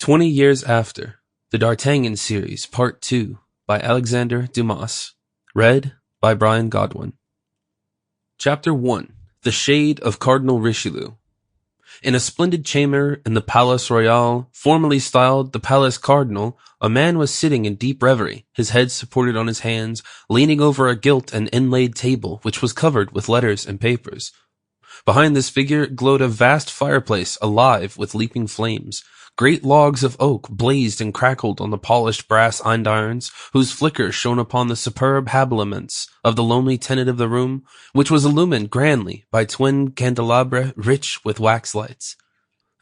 20 Years After, the D'Artagnan Series, Part 2, by Alexander Dumas. Read by Brian Godwin. Chapter 1. The Shade of Cardinal Richelieu. In a splendid chamber in the Palace Royal, formerly styled the Palace Cardinal, a man was sitting in deep reverie, his head supported on his hands, leaning over a gilt and inlaid table which was covered with letters and papers. Behind this figure glowed a vast fireplace alive with leaping flames. Great logs of oak blazed and crackled on the polished brass andirons, whose flicker shone upon the superb habiliments of the lonely tenant of the room, which was illumined grandly by twin candelabra rich with wax lights.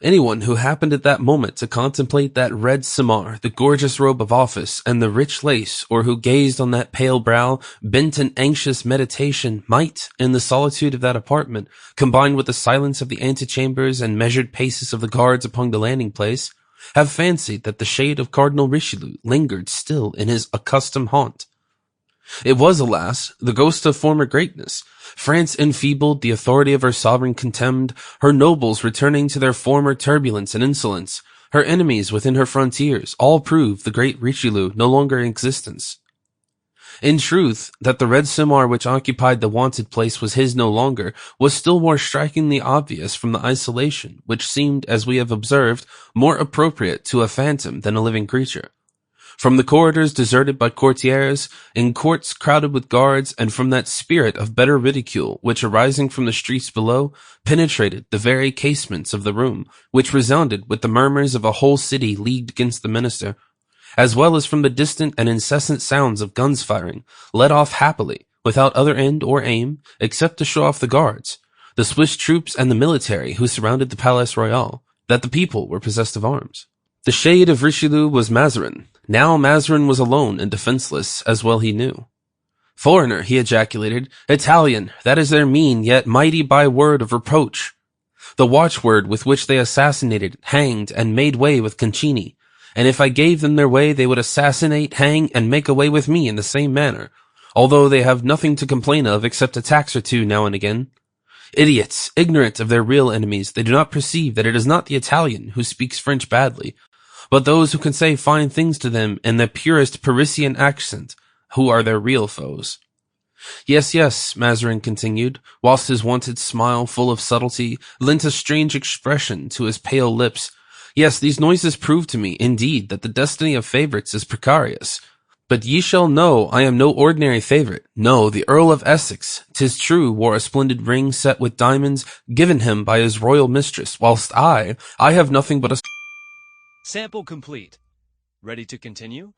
Anyone who happened at that moment to contemplate that red simar, the gorgeous robe of office, and the rich lace, or who gazed on that pale brow, bent in anxious meditation, might, in the solitude of that apartment, combined with the silence of the antechambers and measured paces of the guards upon the landing-place, have fancied that the shade of Cardinal Richelieu lingered still in his accustomed haunt. It was, alas, the ghost of former greatness. France enfeebled, the authority of her sovereign contemned, her nobles returning to their former turbulence and insolence, her enemies within her frontiers, all proved the great Richelieu no longer in existence. In truth, that the red simar which occupied the wonted place was his no longer, was still more strikingly obvious from the isolation, which seemed, as we have observed, more appropriate to a phantom than a living creature. From the corridors deserted by courtiers, in courts crowded with guards, and from that spirit of better ridicule which, arising from the streets below, penetrated the very casements of the room, which resounded with the murmurs of a whole city leagued against the minister, as well as from the distant and incessant sounds of guns firing, let off happily, without other end or aim, except to show off the guards, the Swiss troops and the military who surrounded the Palace Royal, that the people were possessed of arms. The shade of Richelieu was Mazarin. Now Mazarin was alone and defenseless, as well he knew. "Foreigner," he ejaculated, "Italian, that is their mean yet mighty byword of reproach. The watchword with which they assassinated, hanged, and made way with Concini. And if I gave them their way, they would assassinate, hang, and make away with me in the same manner, although they have nothing to complain of except a tax or two now and again. Idiots, ignorant of their real enemies, they do not perceive that it is not the Italian who speaks French badly, but those who can say fine things to them in the purest Parisian accent, who are their real foes." "Yes, yes," Mazarin continued, whilst his wonted smile, full of subtlety, lent a strange expression to his pale lips. "Yes, these noises prove to me, indeed, that the destiny of favourites is precarious. But ye shall know I am no ordinary favourite. No, the Earl of Essex, 'tis true, wore a splendid ring set with diamonds, given him by his royal mistress, whilst I have nothing but a..." Sample complete. Ready to continue?